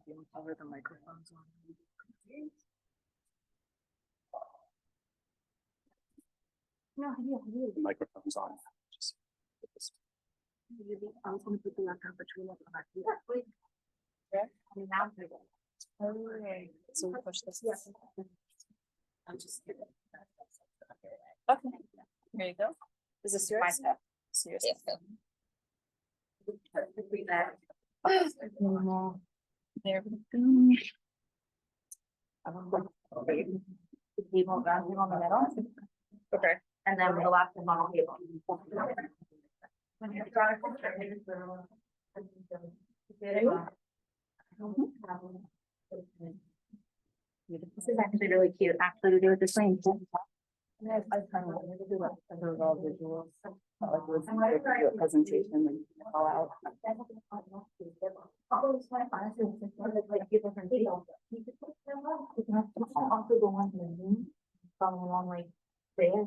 Are the microphones on? No, the microphone's on. Just put this. I was going to put the laptop between us. Okay, so we push this. Yes. I'm just kidding. Okay, here you go. Is this yours? This is yours. There we go. Okay. And then the last one on the table. This is actually really cute, actually, to do with the same. I kind of wanted to do it as a raw visual. Like with a presentation and all out. Also the one from along like there.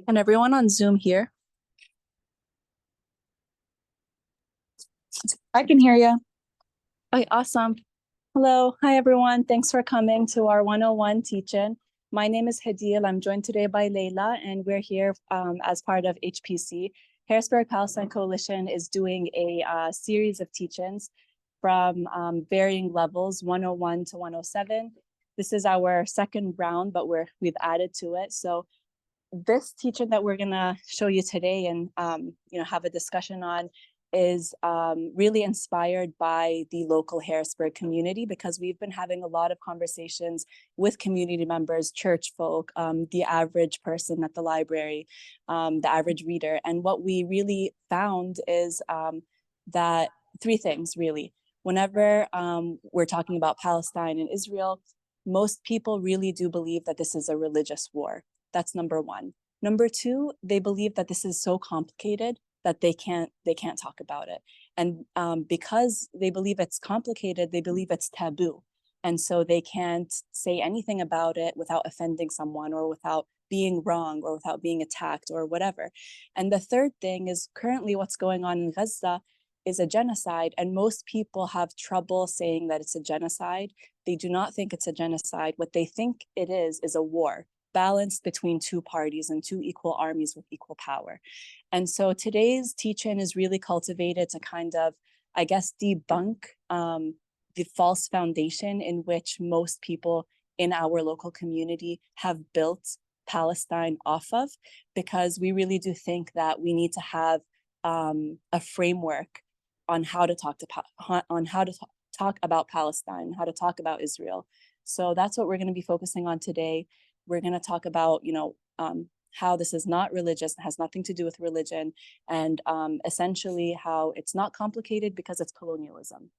Can everyone on Zoom hear? I can hear you. Okay, awesome. Hello, hi everyone. Thanks for coming to our 101 teach-in. My name is Hadil. I'm joined today by Leila, and we're here as part of HPC. Harrisburg Palestine Coalition is doing a series of teach-ins from varying levels, 101 to 107. This is our second round, but we've added to it. So this teach-in that we're gonna show you today and have a discussion on is really inspired by the local Harrisburg community, because we've been having a lot of conversations with community members, church folk, the average person at the library, the average reader. And what we really found is that three things really. Whenever we're talking about Palestine and Israel, most people really do believe that this is a religious war. That's number one. Number two, they believe that this is so complicated that they can't talk about it. And because they believe it's complicated, they believe it's taboo. And so they can't say anything about it without offending someone or without being wrong or without being attacked or whatever. And the third thing is currently what's going on in Gaza is a genocide, and most people have trouble saying that it's a genocide. They do not think it's a genocide. What they think it is a war balanced between two parties and two equal armies with equal power. And so today's teach-in is really cultivated to kind of, I guess, debunk the false foundation in which most people in our local community have built Palestine off of, because we really do think that we need to have a framework on how to talk about Palestine, how to talk about Israel. So that's what we're going to be focusing on today. We're going to talk about, how this is not religious, has nothing to do with religion, and essentially how it's not complicated because it's colonialism.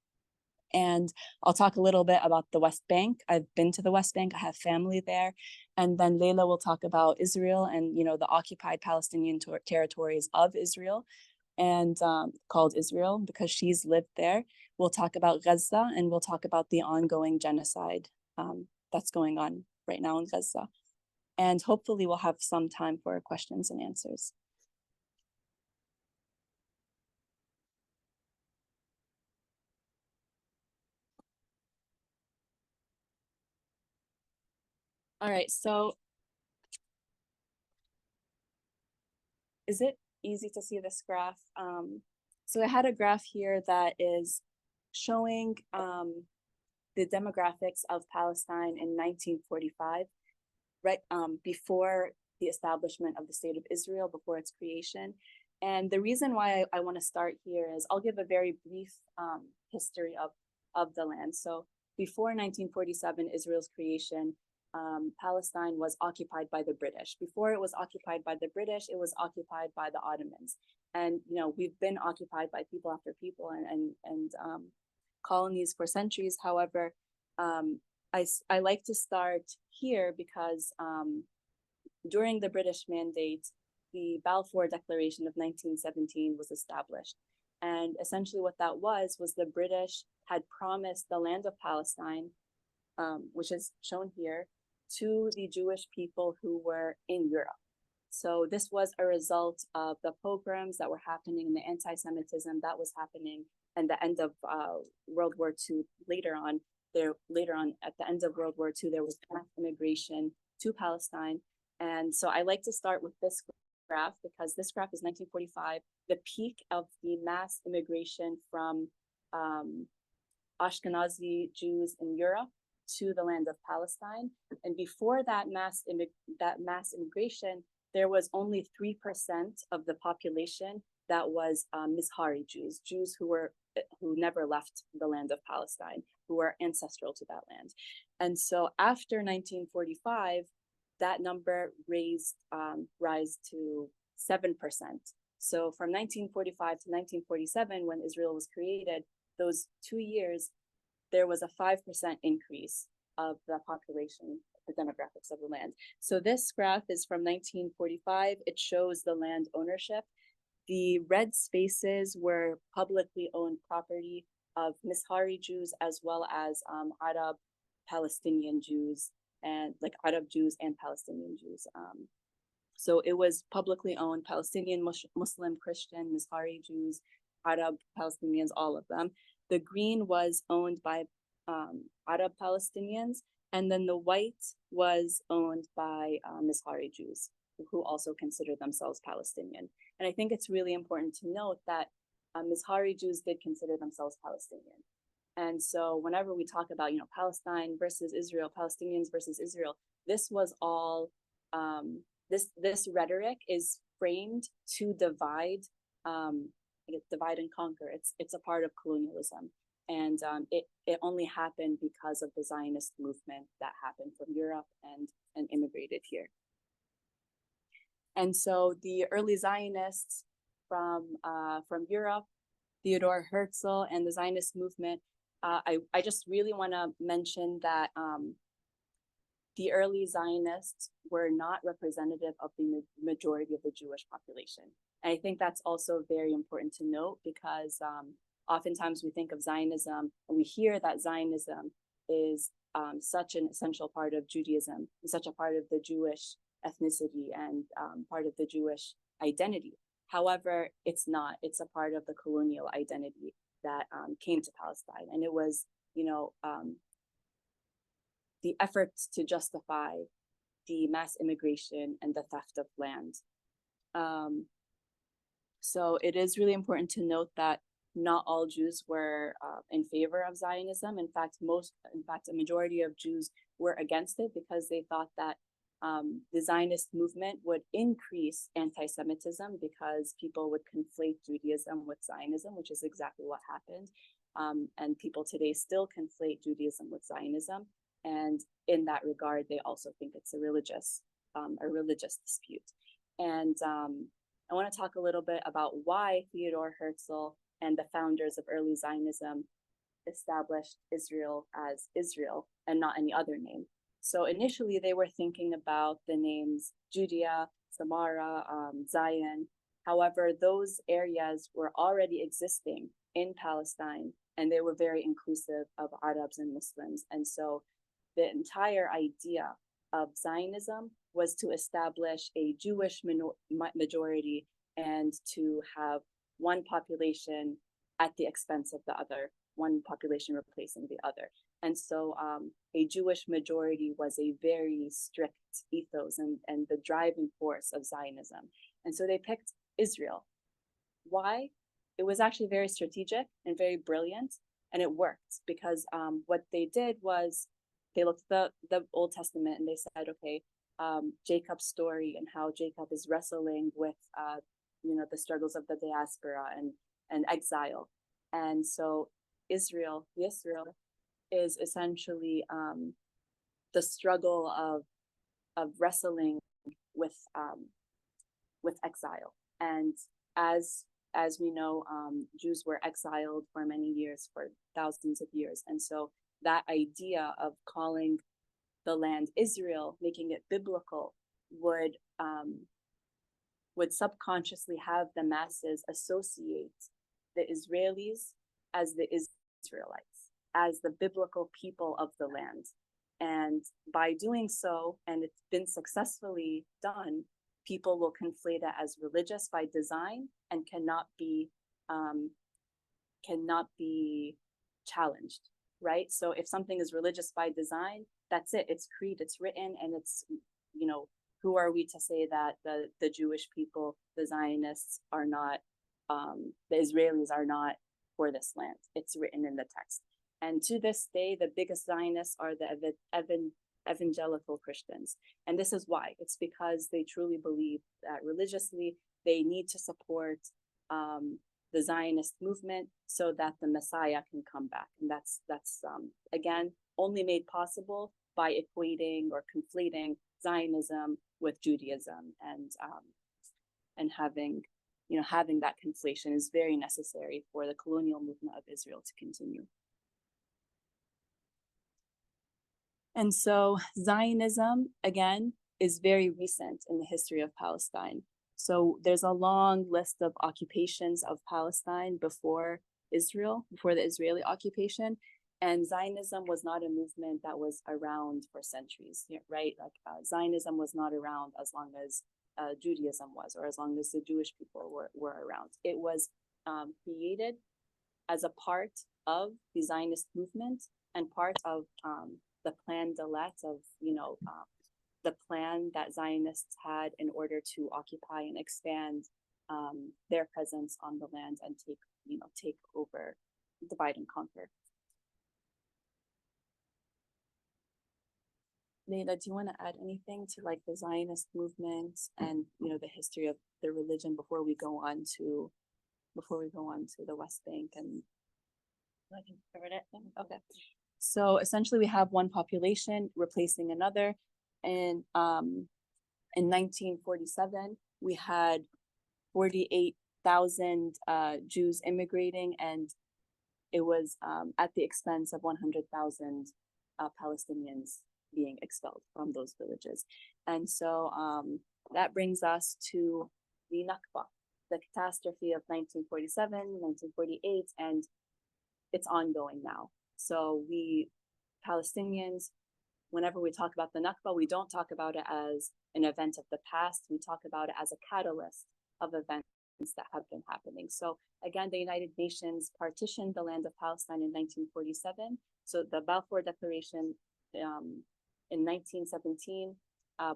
And I'll talk a little bit about the West Bank. I've been to the West Bank, I have family there. And then Leila will talk about Israel and, the occupied Palestinian territories of Israel, and called Israel because she's lived there. We'll talk about Gaza, and we'll talk about the ongoing genocide that's going on right now in Gaza. And hopefully we'll have some time for questions and answers. All right, so is it easy to see this graph? So I had a graph here that is showing the demographics of Palestine in 1945, right before the establishment of the state of Israel, before its creation. And the reason why I want to start here is I'll give a very brief history of the land. So before 1947, Israel's creation, Palestine was occupied by the British. Before it was occupied by the British, it was occupied by the Ottomans. And we've been occupied by people after people and colonies for centuries. However, I like to start here because during the British Mandate, the Balfour Declaration of 1917 was established. And essentially what that was the British had promised the land of Palestine which is shown here, to the Jewish people who were in Europe. So this was a result of the pogroms that were happening, the anti-Semitism that was happening, and the end of World War II. Later on, at the end of World War II, there was mass immigration to Palestine. And so I like to start with this graph because this graph is 1945, the peak of the mass immigration from Ashkenazi Jews in Europe to the land of Palestine. And before that mass immigration, there was only 3% of the population that was Mizrahi Jews, Jews who never left the land of Palestine, who were ancestral to that land. And so after 1945, that number rise to 7%. So from 1945 to 1947, when Israel was created, those 2 years, there was a 5% increase of the population, the demographics of the land. So this graph is from 1945. It shows the land ownership. The red spaces were publicly owned property of Mizrahi Jews as well as Arab Palestinian Jews, and like Arab Jews and Palestinian Jews. So it was publicly owned, Palestinian, Muslim, Christian, Mizrahi Jews, Arab Palestinians, all of them. The green was owned by Arab Palestinians, and then the white was owned by Mizrahi Jews, who also consider themselves Palestinian. And I think it's really important to note that Mizrahi Jews did consider themselves Palestinian. And so whenever we talk about, Palestine versus Israel, Palestinians versus Israel, this was all, this rhetoric is framed to divide and conquer. It's a part of colonialism. And it only happened because of the Zionist movement that happened from Europe and immigrated here. And so the early Zionists from Europe, Theodor Herzl, and the Zionist movement, I just really want to mention that the early Zionists were not representative of the majority of the Jewish population. And I think that's also very important to note because oftentimes we think of Zionism and we hear that Zionism is such an essential part of Judaism, such a part of the Jewish ethnicity and part of the Jewish identity. However, it's not. It's a part of the colonial identity that came to Palestine. And it was, the efforts to justify the mass immigration and the theft of land. So it is really important to note that not all Jews were in favor of Zionism. In fact, a majority of Jews were against it because they thought that the Zionist movement would increase anti-Semitism because people would conflate Judaism with Zionism, which is exactly what happened. And people today still conflate Judaism with Zionism. And in that regard, they also think it's a religious dispute. And I want to talk a little bit about why Theodor Herzl and the founders of early Zionism established Israel as Israel and not any other name. So initially they were thinking about the names Judea, Samara, Zion. However, those areas were already existing in Palestine and they were very inclusive of Arabs and Muslims. And so the entire idea of Zionism was to establish a Jewish majority and to have one population at the expense of the other, one population replacing the other. And so a Jewish majority was a very strict ethos and the driving force of Zionism. And so they picked Israel. Why? It was actually very strategic and very brilliant, and it worked because what they did was they looked at the Old Testament and they said, okay, Jacob's story and how Jacob is wrestling with the struggles of the diaspora and exile. And so Israel is essentially the struggle of wrestling with exile. And as we know, Jews were exiled for many years, for thousands of years. And so that idea of calling the land Israel, making it biblical, would subconsciously have the masses associate the Israelis as the Israelites, as the biblical people of the land. And by doing so, and it's been successfully done, people will conflate it as religious by design and cannot be challenged, right? So if something is religious by design, that's it. It's creed, it's written, and it's, you know, who are we to say that the Jewish people, the Zionists are not, the Israelis are not for this land? It's written in the text. And to this day, the biggest Zionists are the evangelical Christians. And this is why. It's because they truly believe that religiously they need to support the Zionist movement so that the Messiah can come back. And that's again, only made possible by equating or conflating Zionism with Judaism, and having that conflation is very necessary for the colonial movement of Israel to continue. And so Zionism, again, is very recent in the history of Palestine. So there's a long list of occupations of Palestine before Israel, before the Israeli occupation. And Zionism was not a movement that was around for centuries, right? Like Zionism was not around as long as Judaism was, or as long as the Jewish people were around. It was created as a part of the Zionist movement and part of the plan de l'etre of, the plan that Zionists had in order to occupy and expand their presence on the land and take over, divide and conquer. Leila, do you want to add anything to like the Zionist movement and the history of the religion before we go on to the West Bank? And I think we covered it. okay. So essentially we have one population replacing another. And in 1947, we had 48,000 Jews immigrating, and it was at the expense of 100,000 Palestinians being expelled from those villages. And so that brings us to the Nakba, the catastrophe of 1947, 1948, and it's ongoing now. So we Palestinians, whenever we talk about the Nakba, we don't talk about it as an event of the past. We talk about it as a catalyst of events that have been happening. So again, the United Nations partitioned the land of Palestine in 1947. So the Balfour Declaration in 1917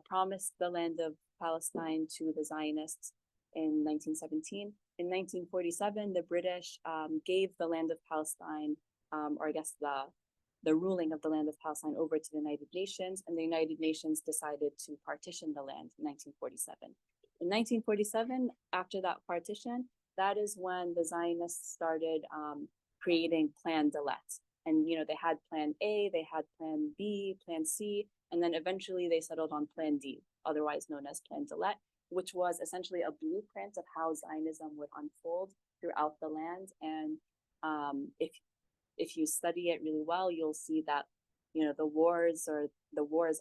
promised the land of Palestine to the Zionists in 1917. In 1947, the British gave the land of Palestine, or I guess the ruling of the land of Palestine, over to the United Nations, and the United Nations decided to partition the land in 1947. In 1947, after that partition, that is when the Zionists started creating Plan de l'etre. And they had Plan A, they had Plan B, Plan C, and then eventually they settled on Plan D, otherwise known as Plan de l'etre, which was essentially a blueprint of how Zionism would unfold throughout the land. And if you study it really well, you'll see that the wars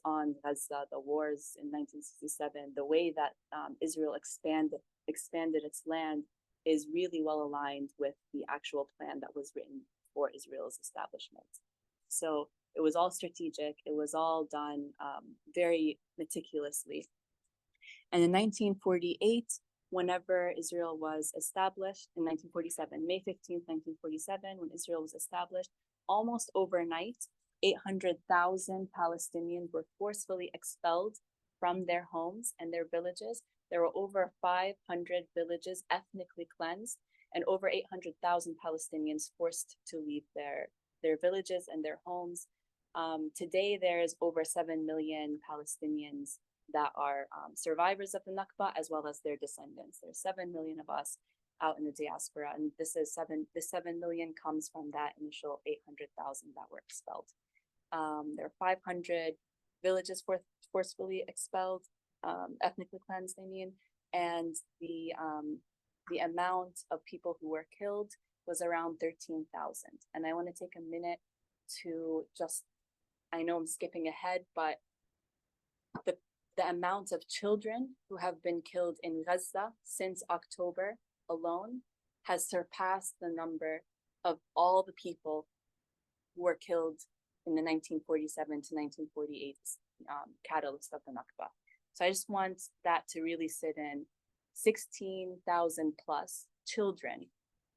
on Gaza, the wars in 1967, the way that Israel expanded its land is really well aligned with the actual plan that was written for Israel's establishment. So it was all strategic. It was all done very meticulously. And in 1948, whenever Israel was established, in 1947, May 15th, 1947, when Israel was established, almost overnight, 800,000 Palestinians were forcefully expelled from their homes and their villages. There were over 500 villages ethnically cleansed, and over 800,000 Palestinians forced to leave their villages and their homes. Today, there's over 7 million Palestinians that are survivors of the Nakba, as well as their descendants. There's 7 million of us out in the diaspora, and the 7 million comes from that initial 800,000 that were expelled. There are 500 villages forcefully expelled, ethnically cleansed, and the amount of people who were killed was around 13,000. And I want to take a minute to I know I'm skipping ahead, but the amount of children who have been killed in Gaza since October alone has surpassed the number of all the people who were killed in the 1947 to 1948 catalyst of the Nakba. So I just want that to really sit in. 16,000 plus children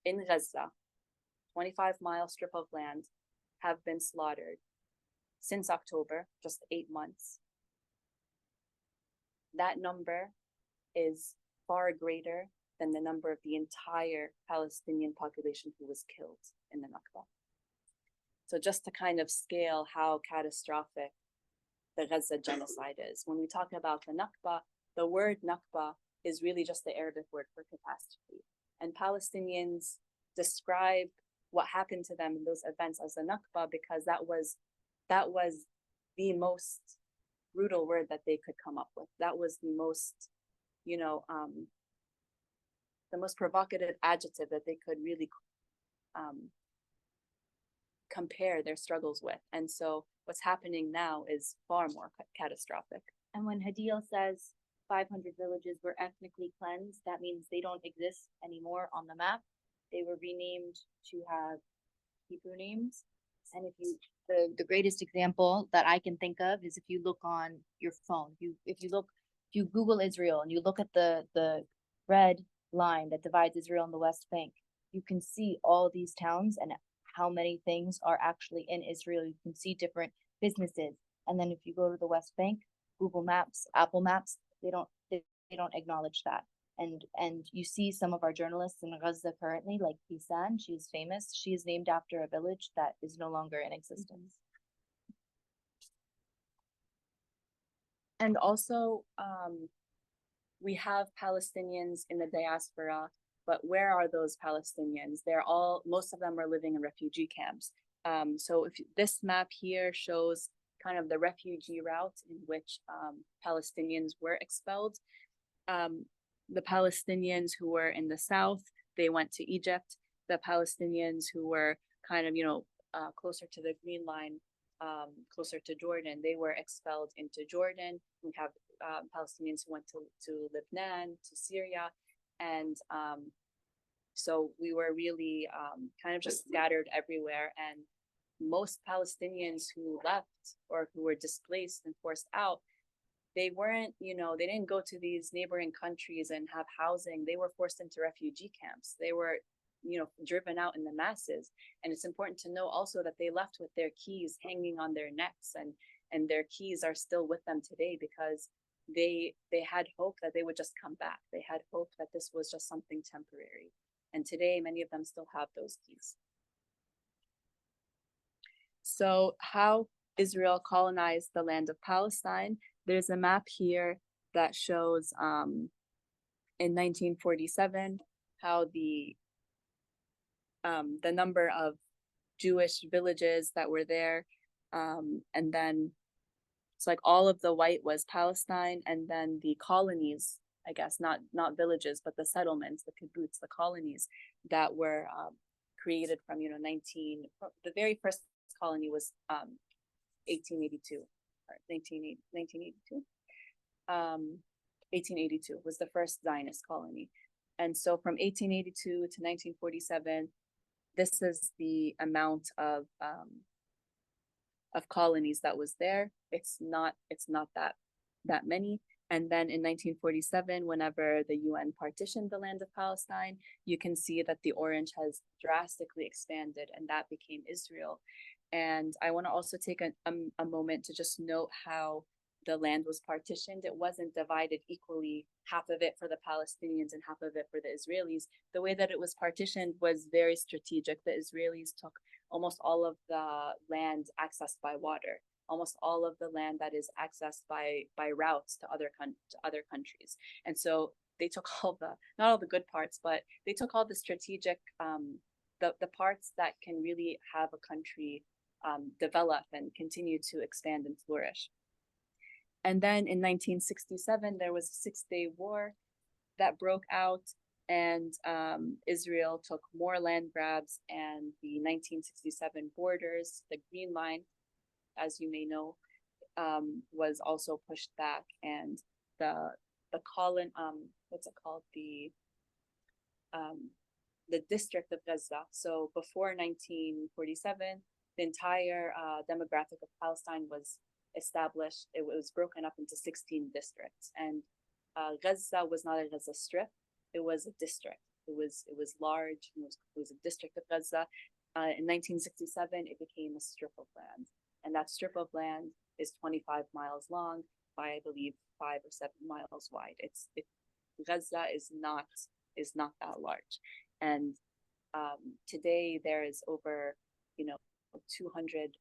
in Gaza, 25-mile strip of land, have been slaughtered since October, just 8 months. That number is far greater than the number of the entire Palestinian population who was killed in the Nakba. So just to kind of scale how catastrophic the Gaza genocide is. When we talk about the Nakba, the word Nakba is really just the Arabic word for catastrophe. And Palestinians describe what happened to them in those events as a Nakba because that was the most brutal word that they could come up with. That was the most, the most provocative adjective that they could really compare their struggles with. And so what's happening now is far more catastrophic. And when Hadil says 500 villages were ethnically cleansed, that means they don't exist anymore on the map. They were renamed to have Hebrew names. And the greatest example that I can think of is if you look on your phone, if you Google Israel and you look at the red line that divides Israel and the West Bank, you can see all these towns and how many things are actually in Israel. You can see different businesses. And then if you go to the West Bank, Google Maps, Apple Maps, they don't acknowledge that. And you see some of our journalists in Gaza currently, like Pisan, she's famous. She is named after a village that is no longer in existence. And also, we have Palestinians in the diaspora, but where are those Palestinians? Most of them are living in refugee camps. So if this map here shows kind of the refugee route in which Palestinians were expelled. The Palestinians who were in the south, they went to Egypt. The Palestinians who were kind of, closer to the Green Line, closer to Jordan, they were expelled into Jordan. We have Palestinians who went to Lebanon, to Syria. And so we were really kind of just scattered everywhere. And most Palestinians who left or who were displaced and forced out, they weren't, they didn't go to these neighboring countries and have housing. They were forced into refugee camps. They were, driven out in the masses. And it's important to know also that they left with their keys hanging on their necks, and their keys are still with them today because they had hope that they would just come back. They had hope that this was just something temporary. And today, many of them still have those keys. So how Israel colonized the land of Palestine, there's a map here that shows in 1947 how the number of Jewish villages that were there, and then it's like all of the white was Palestine, and then the colonies, I guess, not villages, but the settlements, the kibbutz, the colonies that were created from, the very first colony was 1882 or 1982. 1882 was the first Zionist colony. And so from 1882 to 1947, this is the amount of colonies that was there. It's not that many. And then in 1947, whenever the UN partitioned the land of Palestine, you can see that the orange has drastically expanded, and that became Israel. And I want to also take a moment to just note how the land was partitioned. It wasn't divided equally, half of it for the Palestinians and half of it for the Israelis. The way that it was partitioned was very strategic. The Israelis took almost all of the land accessed by water, almost all of the land that is accessed by routes to other countries. And so they took not all the good parts, but they took all the strategic, the parts that can really have a country develop and continue to expand and flourish. And then in 1967, there was a 6-day war that broke out, and Israel took more land grabs, and the 1967 borders, the Green Line, as you may know, was also pushed back, and the district of Gaza. So before 1947, the entire demographic of Palestine was established. It was broken up into 16 districts, and Gaza was not a Gaza strip; it was a district. It was large. It was a district of Gaza. In 1967, it became a strip of land, and that strip of land is 25 miles long by, I believe, 5 or 7 miles wide. Gaza is not that large, and today there is over 200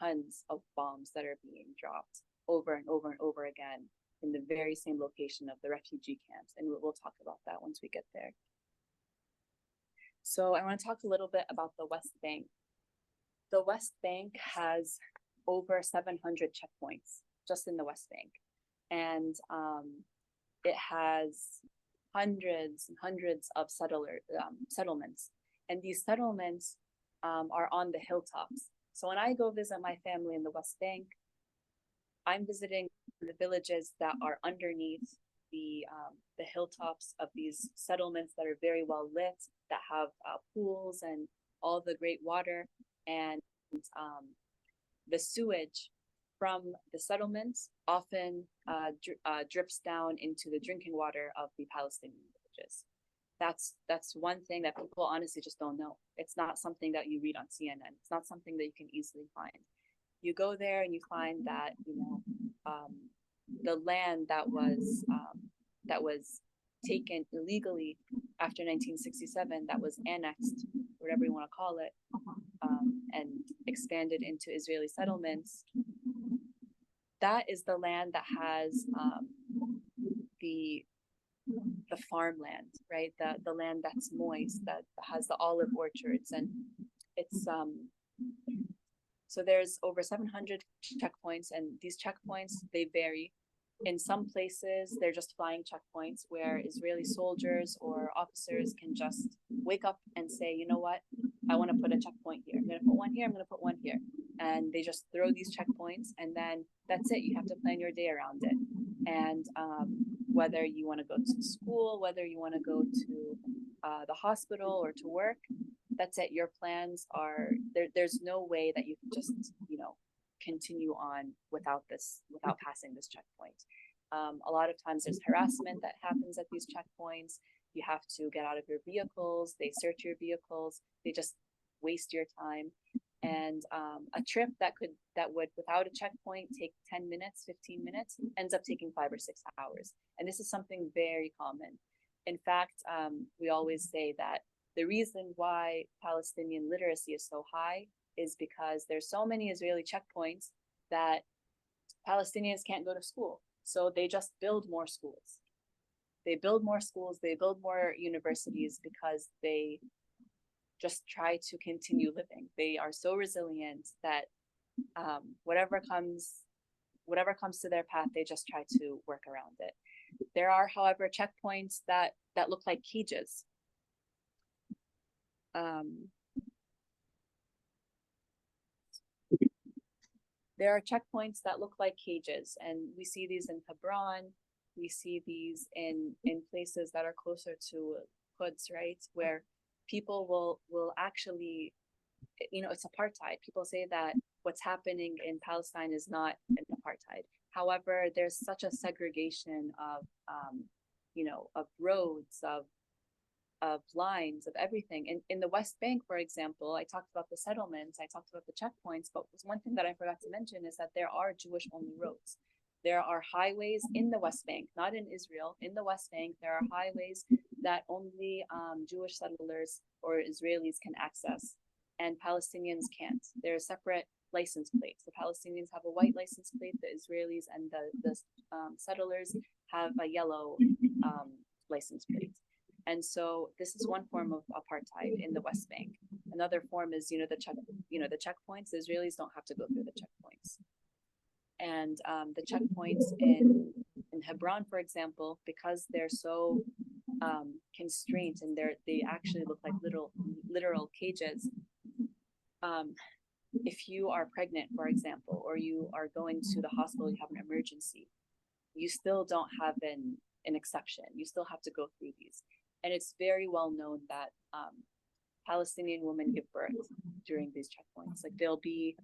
tons of bombs that are being dropped over and over and over again in the very same location of the refugee camps, and we'll talk about that once we get there. So I want to talk a little bit about the West Bank. The West Bank has over 700 checkpoints just in the West Bank, and it has hundreds and hundreds of settlements, and these settlements are on the hilltops. So when I go visit my family in the West Bank, I'm visiting the villages that are underneath the hilltops of these settlements that are very well lit, that have pools and all the great water, and the sewage from the settlements often drips down into the drinking water of the Palestinian villages. That's one thing that people honestly just don't know. It's not something that you read on CNN. It's not something that you can easily find. You go there and you find that the land that was taken illegally after 1967, that was annexed, whatever you want to call it, and expanded into Israeli settlements. That is the land that has the farmland, right? The land that's moist, that has the olive orchards, and it's so there's over 700 checkpoints, and these checkpoints, they vary. In some places, they're just flying checkpoints where Israeli soldiers or officers can just wake up and say, you know what, I want to put a checkpoint here. I'm going to put one here, I'm going to put one here. And they just throw these checkpoints, and then that's it. You have to plan your day around it. And whether you want to go to school, whether you want to go to the hospital or to work, that's it. Your plans are there. There's no way that you can just, continue on without passing this checkpoint. A lot of times there's harassment that happens at these checkpoints. You have to get out of your vehicles. They search your vehicles. They just waste your time. And a trip that would, without a checkpoint, take 10 minutes, 15 minutes, ends up taking 5 or 6 hours. And this is something very common. In fact, we always say that the reason why Palestinian literacy is so high is because there's so many Israeli checkpoints that Palestinians can't go to school. So they just build more schools. They build more schools, they build more universities, because they just try to continue living. They are so resilient that whatever comes to their path, they just try to work around it. There are, however, checkpoints that look like cages. There are checkpoints that look like cages, and we see these in Hebron. We see these in places that are closer to hoods, right, where people will actually, it's apartheid. People say that what's happening in Palestine is not an apartheid. However, there's such a segregation of roads, of lines, of everything. In the West Bank, for example, I talked about the settlements, I talked about the checkpoints, but one thing that I forgot to mention is that there are Jewish-only roads. There are highways in the West Bank, not in Israel. In the West Bank, there are highways that only Jewish settlers or Israelis can access, and Palestinians can't. There are separate license plates. The Palestinians have a white license plate, the Israelis and the settlers have a yellow license plate. And so this is one form of apartheid in the West Bank. Another form is, the checkpoints. The Israelis don't have to go through the checkpoints. And the checkpoints in Hebron, for example, because they're so constrained, and they actually look like literal cages. If you are pregnant, for example, or you are going to the hospital, you have an emergency, you still don't have an exception. You still have to go through these. And it's very well known that Palestinian women give birth during these checkpoints. Like they'll be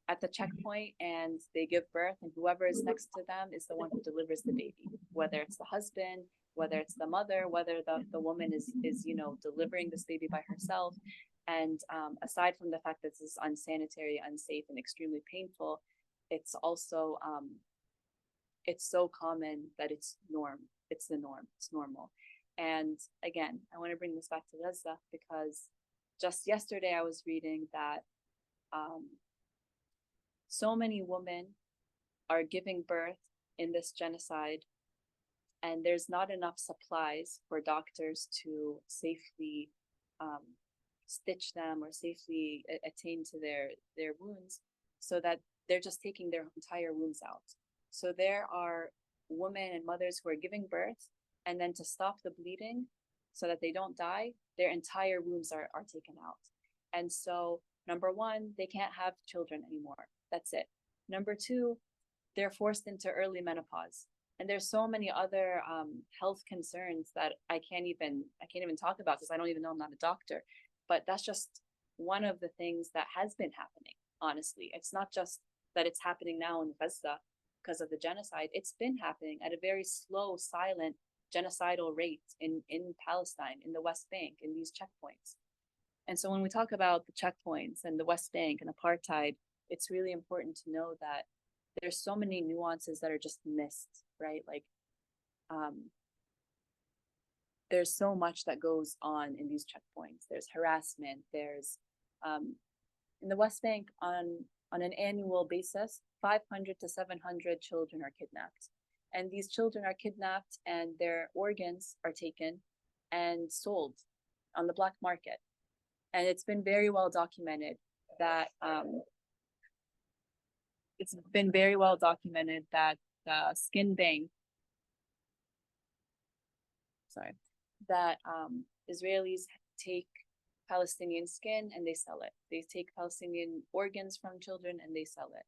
at the checkpoint and they give birth, and whoever is next to them is the one who delivers the baby, whether it's the husband, whether it's the mother, whether the woman is delivering this baby by herself. And aside from the fact that this is unsanitary, unsafe, and extremely painful, it's also it's so common that it's norm. It's the norm. It's normal. And again, I want to bring this back to Gaza because just yesterday I was reading that so many women are giving birth in this genocide, and there's not enough supplies for doctors to safely stitch them or safely attain to their wounds, so that they're just taking their entire wounds out. So there are women and mothers who are giving birth, and then to stop the bleeding so that they don't die, their entire wounds are taken out. And so number one, they can't have children anymore. That's it. Number two, they're forced into early menopause. And there's so many other health concerns that I can't even talk about because I don't even know, I'm not a doctor. But that's just one of the things that has been happening, honestly. It's not just that it's happening now in Gaza because of the genocide. It's been happening at a very slow, silent, genocidal rate in Palestine, in the West Bank, in these checkpoints. And so when we talk about the checkpoints and the West Bank and apartheid, it's really important to know that there's so many nuances that are just missed, right? Like, there's so much that goes on in these checkpoints. There's harassment. There's in the West Bank on an annual basis, 500 to 700 children are kidnapped, and these children are kidnapped, and their organs are taken and sold on the black market. And it's been very well documented that the skin bank, Israelis take Palestinian skin and they sell it. They take Palestinian organs from children and they sell it.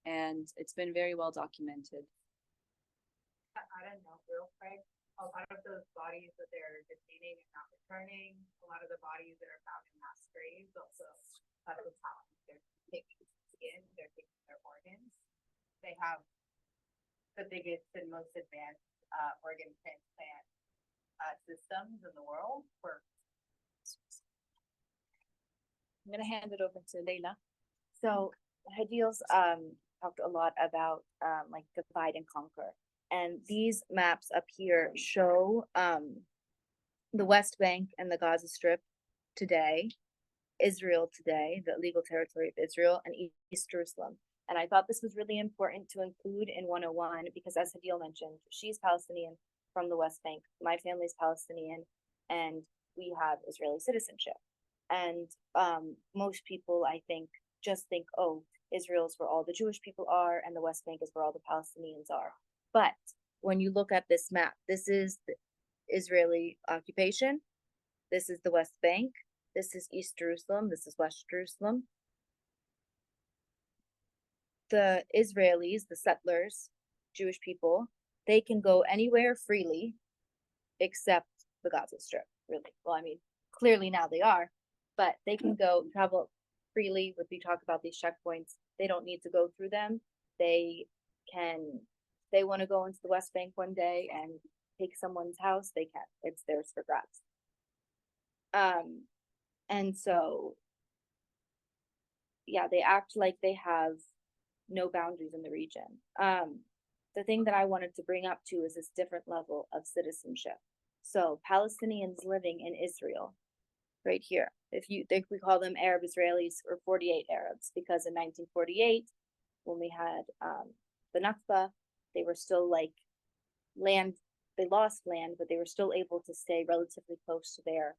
And it's been very well documented. I don't know, real quick, a lot of those bodies that they're detaining and not returning, a lot of the bodies that are found in mass graves also have what's happening. They're taking skin, they're taking their organs. They have the biggest and most advanced organ transplant systems in the world. I'm gonna hand it over to Leila. So Hadil's talked a lot about like divide and conquer. And these maps up here show the West Bank and the Gaza Strip today, Israel today, the legal territory of Israel, and East Jerusalem. And I thought this was really important to include in 101 because, as Hadil mentioned, she's Palestinian from the West Bank. My family's Palestinian, and we have Israeli citizenship. And most people, I think, just think, oh, Israel's where all the Jewish people are, and the West Bank is where all the Palestinians are. But when you look at this map, this is the Israeli occupation. This is the West Bank. This is East Jerusalem. This is West Jerusalem. The Israelis, the settlers, Jewish people, they can go anywhere freely except the Gaza Strip, really. Well, I mean, clearly now they are, but they can go travel freely. When we talk about these checkpoints, they don't need to go through them. They want to go into the West Bank one day and take someone's house, they can. It's theirs for grabs. And so, yeah, they act like they have no boundaries in the region. The thing that I wanted to bring up too is this different level of citizenship. So Palestinians living in Israel, right here. We call them Arab Israelis or 48 Arabs, because in 1948, when we had the Nakba, they were still like they lost land, but they were still able to stay relatively close to their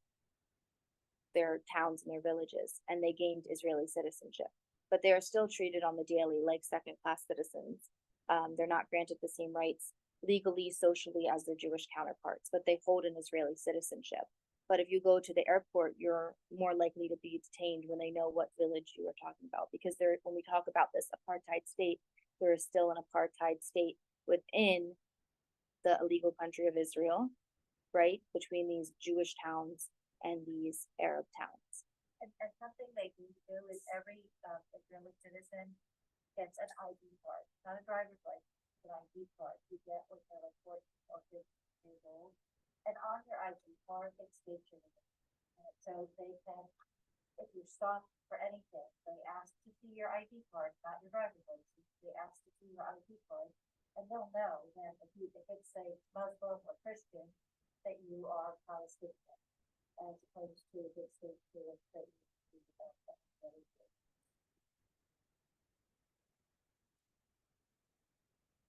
towns and their villages, and they gained Israeli citizenship. But they are still treated on the daily like second-class citizens. They're not granted the same rights legally, socially as their Jewish counterparts, but they hold an Israeli citizenship. But if you go to the airport, you're more likely to be detained when they know what village you are talking about, because when we talk about this apartheid state, there is still an apartheid state within the illegal country of Israel, right? Between these Jewish towns and these Arab towns. And something they do is every Israeli citizen gets an ID card, not a driver's license, an ID card you get when they're like 14 or 15 years old. And on your ID card, it states your name. So they can, if you're stopped for anything, they ask to see your ID card, not your driver's license. They ask to see your ID card, and they'll know then if it's say Muslim or Christian that you are Palestinian, as opposed to if it's state Jewish that you.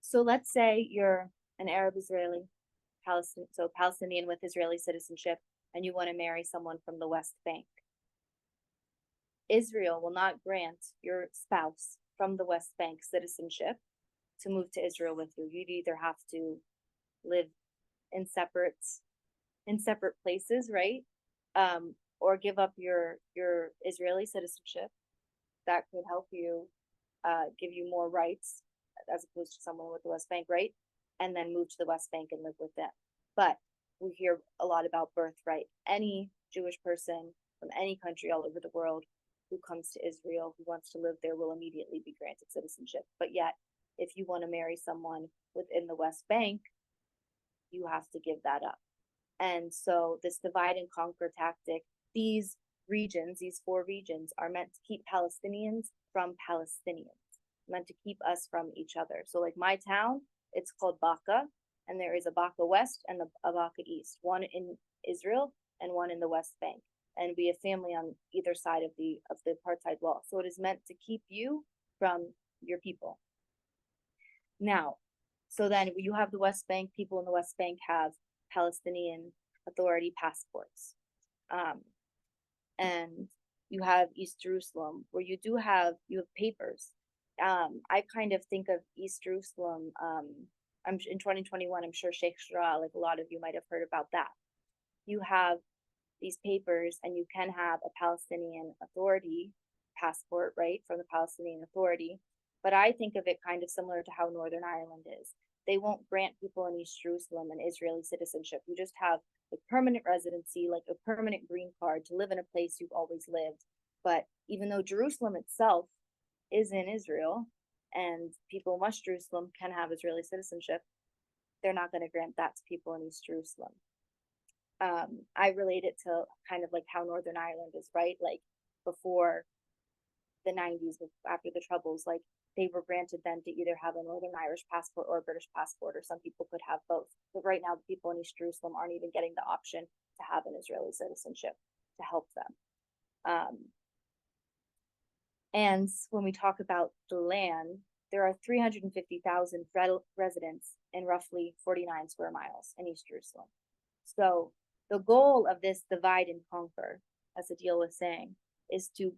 So let's say you're an Arab Israeli, Palestinian with Israeli citizenship, and you want to marry someone from the West Bank. Israel will not grant your spouse from the West Bank citizenship to move to Israel with you. You'd either have to live in separate places, right? Or give up your Israeli citizenship. That could help you give you more rights as opposed to someone with the West Bank, right? And then move to the West Bank and live with them. But we hear a lot about birthright. Any Jewish person from any country all over the world who comes to Israel, who wants to live there, will immediately be granted citizenship. But yet, if you want to marry someone within the West Bank, you have to give that up. And so this divide and conquer tactic, these regions, these 4 regions, are meant to keep Palestinians from Palestinians, meant to keep us from each other. So like my town, it's called Baca, and there is a Baca West and a Baca East, one in Israel and one in the West Bank. And we have family on either side of the apartheid wall. So it is meant to keep you from your people. Now, so then you have the West Bank, people in the West Bank have Palestinian Authority passports. And you have East Jerusalem, where you have papers. I kind of think of East Jerusalem, I'm in 2021, I'm sure Sheikh Jarrah, like a lot of you might have heard about that. You have these papers and you can have a Palestinian Authority passport, right, from the Palestinian Authority. But I think of it kind of similar to how Northern Ireland is. They won't grant people in East Jerusalem an Israeli citizenship. You just have a permanent residency, like a permanent green card to live in a place you've always lived. But even though Jerusalem itself is in Israel and people in West Jerusalem can have Israeli citizenship, they're not going to grant that to people in East Jerusalem. I relate it to kind of like how Northern Ireland is, right? Like before the 90s, after the Troubles, like they were granted then to either have a Northern Irish passport or a British passport, or some people could have both. But right now, the people in East Jerusalem aren't even getting the option to have an Israeli citizenship to help them. And when we talk about the land, there are 350,000 residents in roughly 49 square miles in East Jerusalem. So the goal of this divide and conquer, as Adil was saying, is to,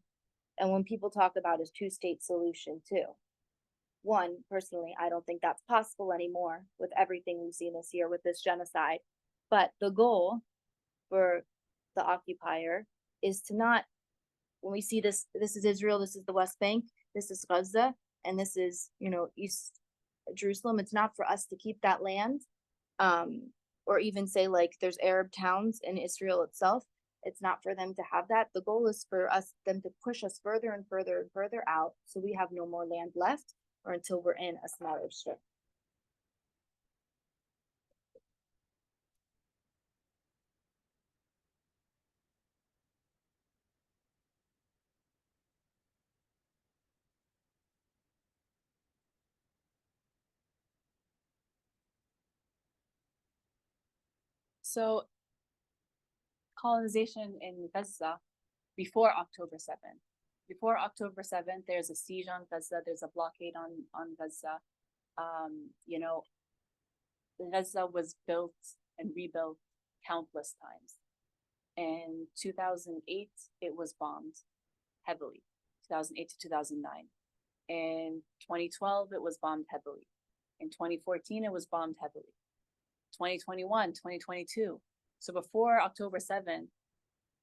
and when people talk about a 2-state solution too, one, personally, I don't think that's possible anymore with everything we've seen this year with this genocide. But the goal for the occupier is to not, when we see this is Israel, this is the West Bank, this is Gaza, and this is, East Jerusalem. It's not for us to keep that land, or even say like there's Arab towns in Israel itself. It's not for them to have that. The goal is for them to push us further and further and further out, so we have no more land left, or until we're in a smaller strip. So colonization in Gaza before October 7th. Before October 7th, there's a siege on Gaza, there's a blockade on Gaza. Gaza was built and rebuilt countless times. In 2008, it was bombed heavily, 2008 to 2009. In 2012, it was bombed heavily. In 2014, it was bombed heavily. 2021, 2022. So before October 7th,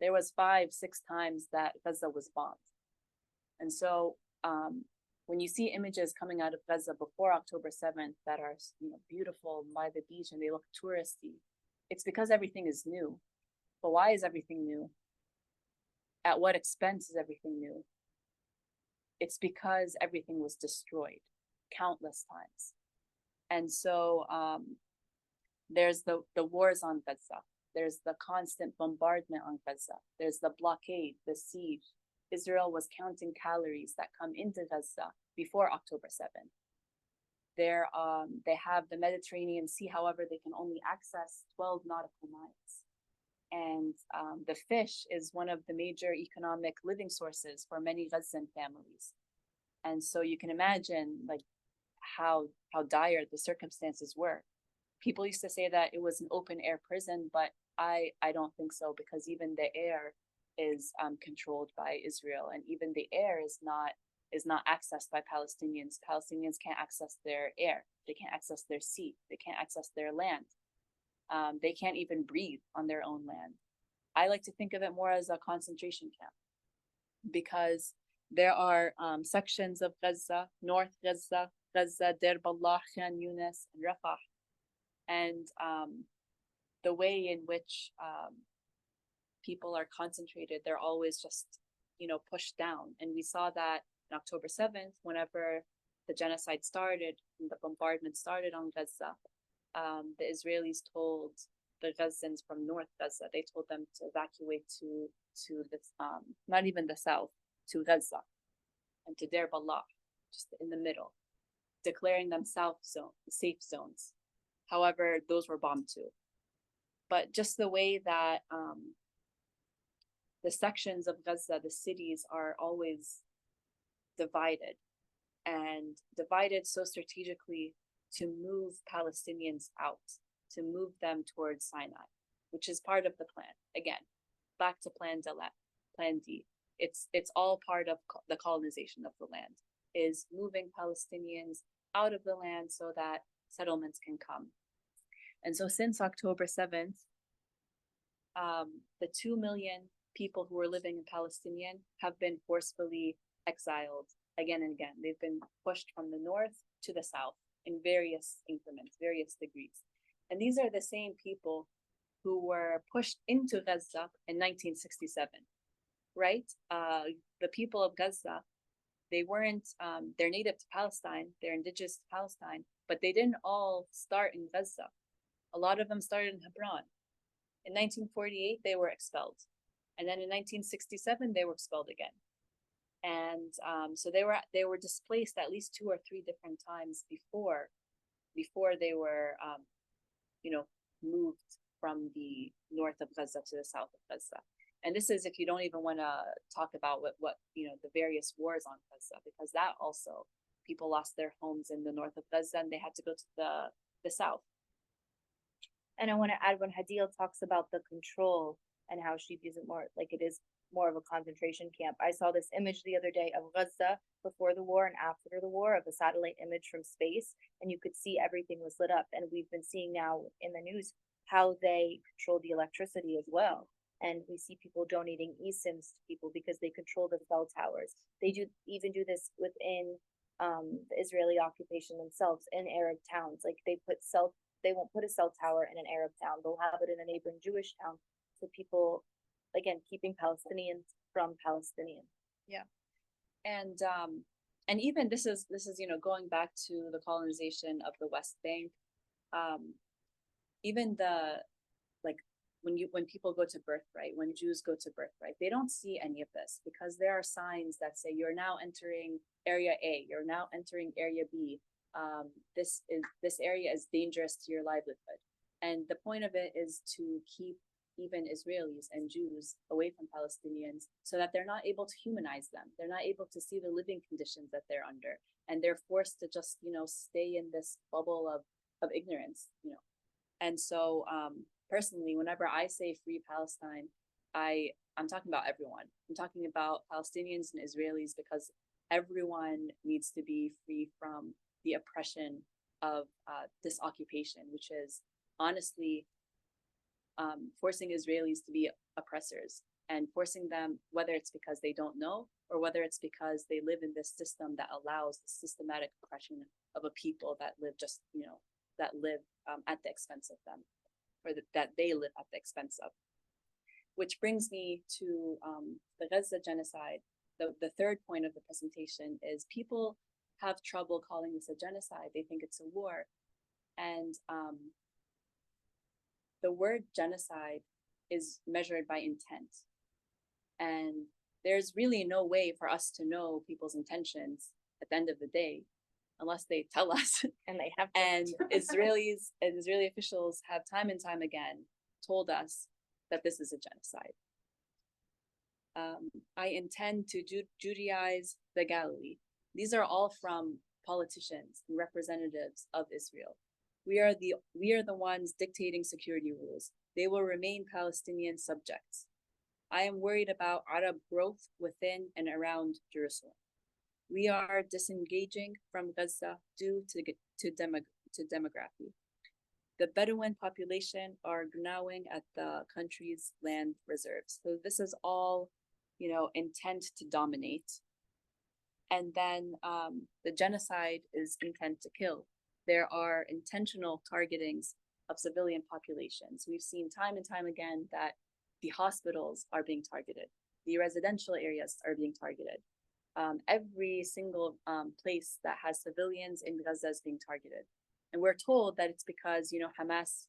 there was 5-6 times that Gaza was bombed. And so when you see images coming out of Gaza before October 7th that are beautiful by the beach and they look touristy, it's because everything is new. But why is everything new? At what expense is everything new? It's because everything was destroyed countless times. And so there's the wars on Gaza. There's the constant bombardment on Gaza. There's the blockade, the siege. Israel was counting calories that come into Gaza before October 7th. They have the Mediterranean Sea, however, they can only access 12 nautical miles. And the fish is one of the major economic living sources for many Gazan families. And so you can imagine like how dire the circumstances were. People used to say that it was an open air prison, but I don't think so, because even the air is controlled by Israel, and even the air is not accessed by Palestinians. Palestinians can't access their air, they can't access their sea, they can't access their land. They can't even breathe on their own land. I like to think of it more as a concentration camp, because there are sections of Gaza, North Gaza, Deir Ballah, Khan Yunis, and Rafah. And the way in which people are concentrated, they're always just, pushed down. And we saw that on October 7th, whenever the genocide started, and the bombardment started on Gaza, the Israelis told the Gazans from North Gaza, they told them to evacuate to the, not even the south, to Gaza and to Deir Ballah, just in the middle, declaring them safe zones. However, those were bombed too. But just the way that the sections of Gaza, the cities, are always divided, and divided so strategically to move Palestinians out, to move them towards Sinai, which is part of the plan. Again, back to Plan D. It's all part of the colonization of the land, is moving Palestinians out of the land so that settlements can come. And so since October 7th, the 2 million people who are living in Palestinian have been forcefully exiled again and again. They've been pushed from the north to the south in various increments, various degrees. And these are the same people who were pushed into Gaza in 1967, right? The people of Gaza, they weren't, they're native to Palestine, they're indigenous to Palestine, but they didn't all start in Gaza. A lot of them started in Hebron. In 1948, they were expelled. And then in 1967, they were expelled again. And so they were displaced at least 2 or 3 different times before they were, moved from the north of Gaza to the south of Gaza. And this is if you don't even want to talk about what the various wars on Gaza, because that also, people lost their homes in the north of Gaza and they had to go to the south. And I want to add, when Hadil talks about the control and how she views it more like it is more of a concentration camp. I saw this image the other day of Gaza before the war and after the war, of a satellite image from space, and you could see everything was lit up. And we've been seeing now in the news how they control the electricity as well. And we see people donating eSIMs to people because they control the cell towers. They even do this within the Israeli occupation themselves in Arab towns. Like they won't put a cell tower in an Arab town. They'll have it in a neighboring Jewish town. So people, again, keeping Palestinians from Palestinians. Yeah. And even this is going back to the colonization of the West Bank. Even when people go to birthright, when Jews go to birthright, they don't see any of this, because there are signs that say you're now entering area A, you're now entering area B. This area is dangerous to your livelihood. And the point of it is to keep even Israelis and Jews away from Palestinians, so that they're not able to humanize them. They're not able to see the living conditions that they're under. And they're forced to just, stay in this bubble of ignorance, And so personally, whenever I say free Palestine, I'm talking about everyone. I'm talking about Palestinians and Israelis, because everyone needs to be free from the oppression of this occupation, which is honestly forcing Israelis to be oppressors, and forcing them, whether it's because they don't know or whether it's because they live in this system that allows the systematic oppression of a people that live at the expense of them, or that they live at the expense of. which brings me to the Gaza genocide. The third point of the presentation is people have trouble calling this a genocide. They think it's a war. And the word genocide is measured by intent. And there's really no way for us to know people's intentions at the end of the day, unless they tell us. And they have to. And Israeli officials have time and time again told us that this is a genocide. I intend to Judaize the Galilee. These are all from politicians and representatives of Israel. We are the ones dictating security rules. They will remain Palestinian subjects. I am worried about Arab growth within and around Jerusalem. We are disengaging from Gaza due to demography. The Bedouin population are gnawing at the country's land reserves. So this is all, intent to dominate. And then the genocide is intent to kill. There are intentional targetings of civilian populations. We've seen time and time again that the hospitals are being targeted. The residential areas are being targeted. Every single place that has civilians in Gaza is being targeted. And we're told that it's because, Hamas,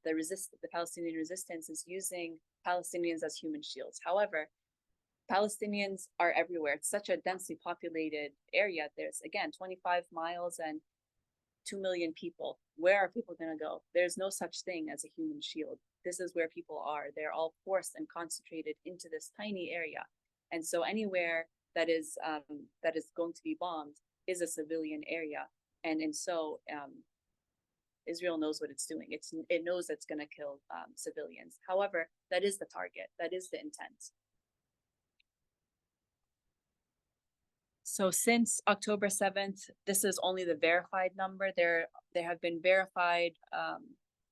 the Palestinian resistance is using Palestinians as human shields. However, Palestinians are everywhere. It's such a densely populated area. There's, again, 25 miles and 2 million people. Where are people going to go? There's no such thing as a human shield. This is where people are. They're all forced and concentrated into this tiny area. And so anywhere that is going to be bombed is a civilian area. And so Israel knows what it's doing. It knows it's going to kill civilians. However, that is the target. That is the intent. So since October 7th, this is only the verified number. There have been verified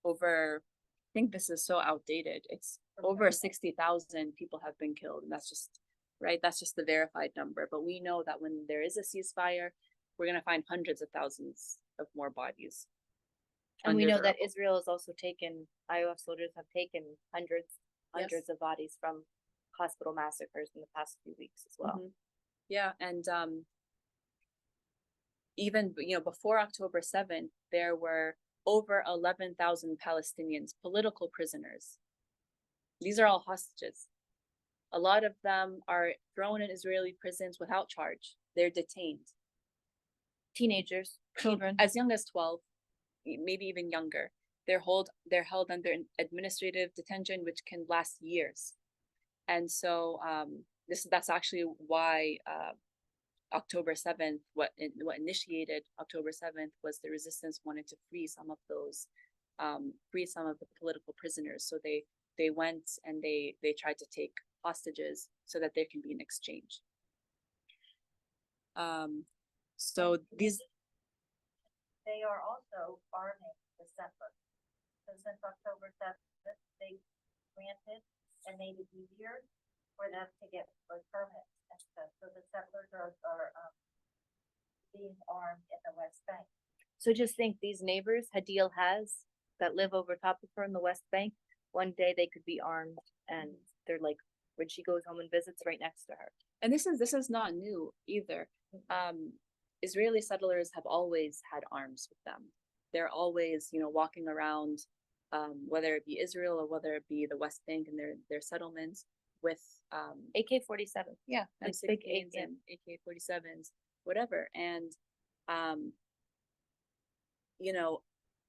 over, I think this is so outdated. It's over 60,000 people have been killed. And that's just, right? That's just the verified number. But we know that when there is a ceasefire, we're going to find hundreds of thousands of more bodies. And we know that Israel has also taken, IOF soldiers have taken hundreds of bodies from hospital massacres in the past few weeks as well. Mm-hmm. Yeah, and even before October 7th, there were over 11,000 Palestinians, political prisoners. These are all hostages. A lot of them are thrown in Israeli prisons without charge. They're detained. Teenagers, children, as young as 12, maybe even younger. They're held under administrative detention, which can last years. And so that's actually why October 7th, what initiated October 7th was the resistance wanted to free some of the political prisoners. So they went and they tried to take hostages so that there can be an exchange. So they are also arming the settlers. So since October 7th, they granted and made it easier for them to get permits and stuff. So the settlers are being armed in the West Bank. So just think these neighbors Hadil has that live over top of her in the West Bank, one day they could be armed and they're like, when she goes home and visits, right next to her. And this is not new either. Israeli settlers have always had arms with them. They're always, walking around, whether it be Israel or whether it be the West Bank and their settlements with AK-47. Yeah, and big M16s and AK-47s, whatever. And the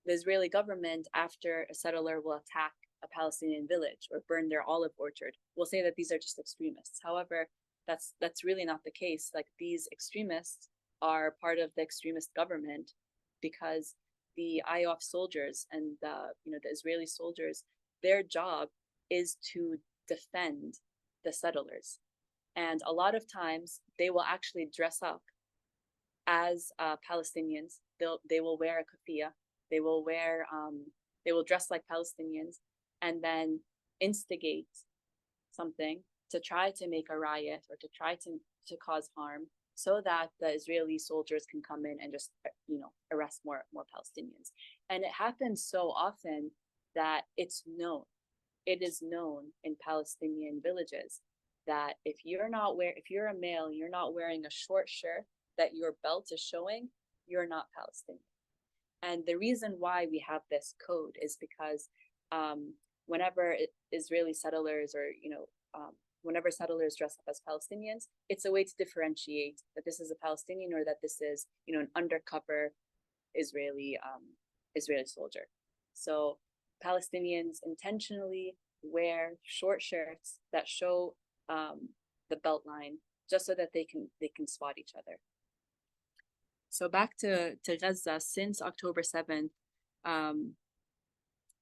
Israeli government, after a settler will attack a Palestinian village or burn their olive orchard, will say that these are just extremists. However, that's really not the case. Like, these extremists are part of the extremist government because the IOF soldiers and the Israeli soldiers, their job is to defend the settlers. And a lot of times they will actually dress up as Palestinians. They will wear a keffiyeh. They will dress like Palestinians and then instigate something to try to make a riot or to try to cause harm, so that the Israeli soldiers can come in and just, arrest more Palestinians. And it happens so often that it's known. it is known in Palestinian villages that if you're a male and you're not wearing a short shirt that your belt is showing, you're not Palestinian. And the reason why we have this code is because whenever Israeli settlers or whenever settlers dress up as Palestinians, it's a way to differentiate that this is a Palestinian or that this is an undercover Israeli soldier. So Palestinians intentionally wear short shirts that show the belt line just so that they can spot each other. So back to Gaza, since October 7th,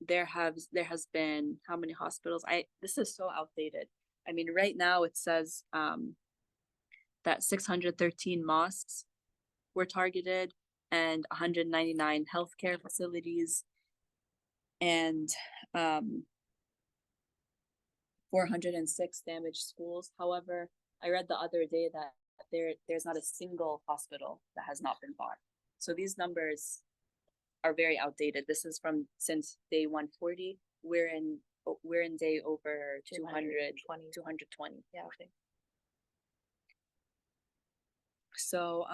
there has been how many hospitals? This is so outdated. I mean, right now it says that 613 mosques were targeted and 199 healthcare facilities and 406 damaged schools. However, I read the other day that there's not a single hospital that has not been bombed. So these numbers are very outdated. This is from since day 140. We're in day over 220. Yeah, okay. So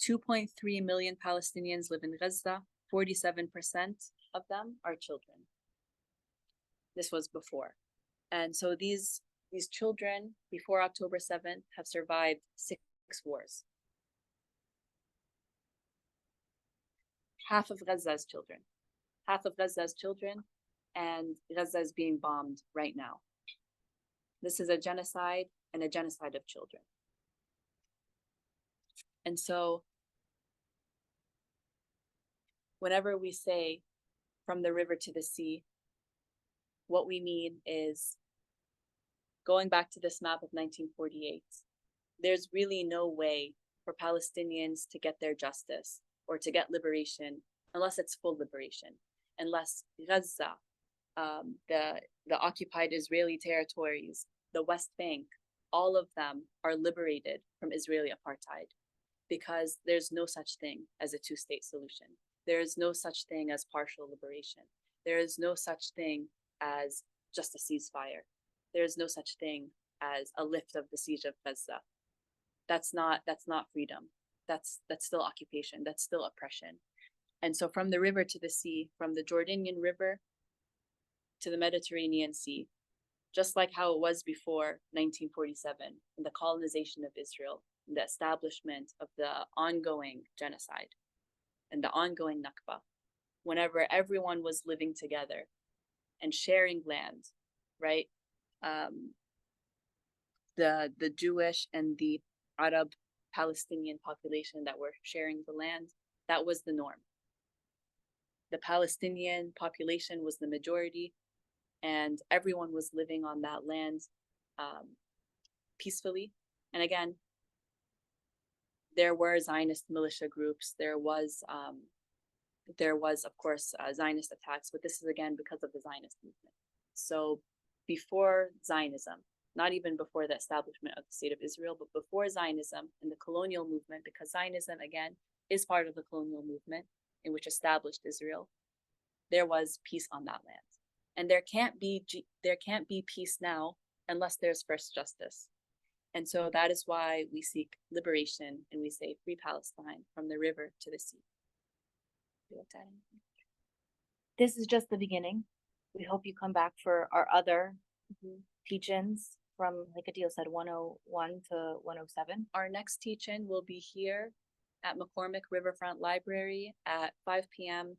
2.3 million Palestinians live in Gaza. 47% of them are children. This was before. And so these children before October 7th have survived 6 wars. Half of Gaza's children, and Gaza is being bombed right now. This is a genocide and a genocide of children. And so whenever we say from the river to the sea, what we mean is going back to this map of 1948. There's really no way for Palestinians to get their justice or to get liberation unless it's full liberation, unless Gaza, the occupied Israeli territories, the West Bank, all of them are liberated from Israeli apartheid, because there's no such thing as a two-state solution. There is no such thing as partial liberation. There is no such thing as just a ceasefire. There is no such thing as a lift of the siege of Gaza. That's not freedom. That's still occupation. That's still oppression. And so from the river to the sea, from the Jordanian River to the Mediterranean Sea, just like how it was before 1947, and the colonization of Israel, and the establishment of the ongoing genocide and the ongoing Nakba, whenever everyone was living together and sharing land, right? The Jewish and the Arab Palestinian population that were sharing the land, that was the norm. The Palestinian population was the majority, and everyone was living on that land peacefully. And again, there were Zionist militia groups. There was, of course, Zionist attacks, but this is again because of the Zionist movement. So before Zionism, not even before the establishment of the State of Israel, but before Zionism and the colonial movement, because Zionism, again, is part of the colonial movement in which established Israel, there was peace on that land. And there can't be peace now unless there's first justice. And so that is why we seek liberation and we say free Palestine from the river to the sea. This is just the beginning. We hope you come back for our other teach-ins from, like Adil said, 101 to 107. Our next teach-in will be here at McCormick Riverfront Library at 5 p.m.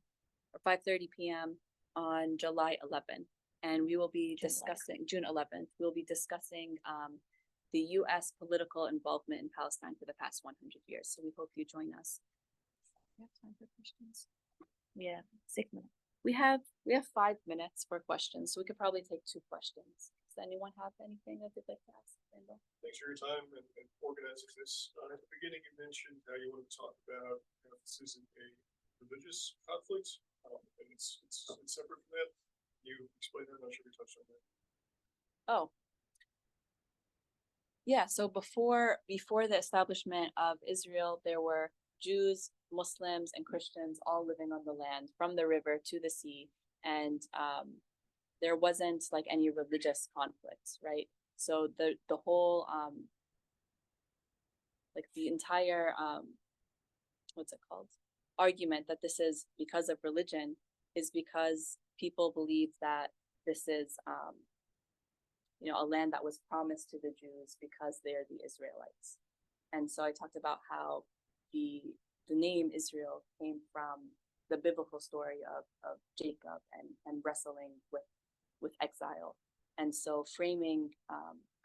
or 5:30 p.m. on July 11th. And we will be discussing, June 11th, we'll be discussing the U.S. political involvement in Palestine for the past 100 years. So we hope you join us. We have time for questions. Yeah, 6 minutes. We have 5 minutes for questions, so we could probably take 2 questions. Does anyone have anything that they'd like to ask? Randall? Thanks for your time and organizing this. At the beginning, you mentioned how you want to talk about how this isn't a religious conflict, and it's separate from that. Can you explain that? I'm not sure we touched on that. Oh. Yeah, so before the establishment of Israel, there were Jews, Muslims, and Christians all living on the land from the river to the sea. And there wasn't like any religious conflicts, right? So the whole like the entire what's it called, argument that this is because of religion is because people believe that this is you know, a land that was promised to the Jews because they're the Israelites. And so I talked about how the name Israel came from the biblical story of Jacob and wrestling with exile. And so framing,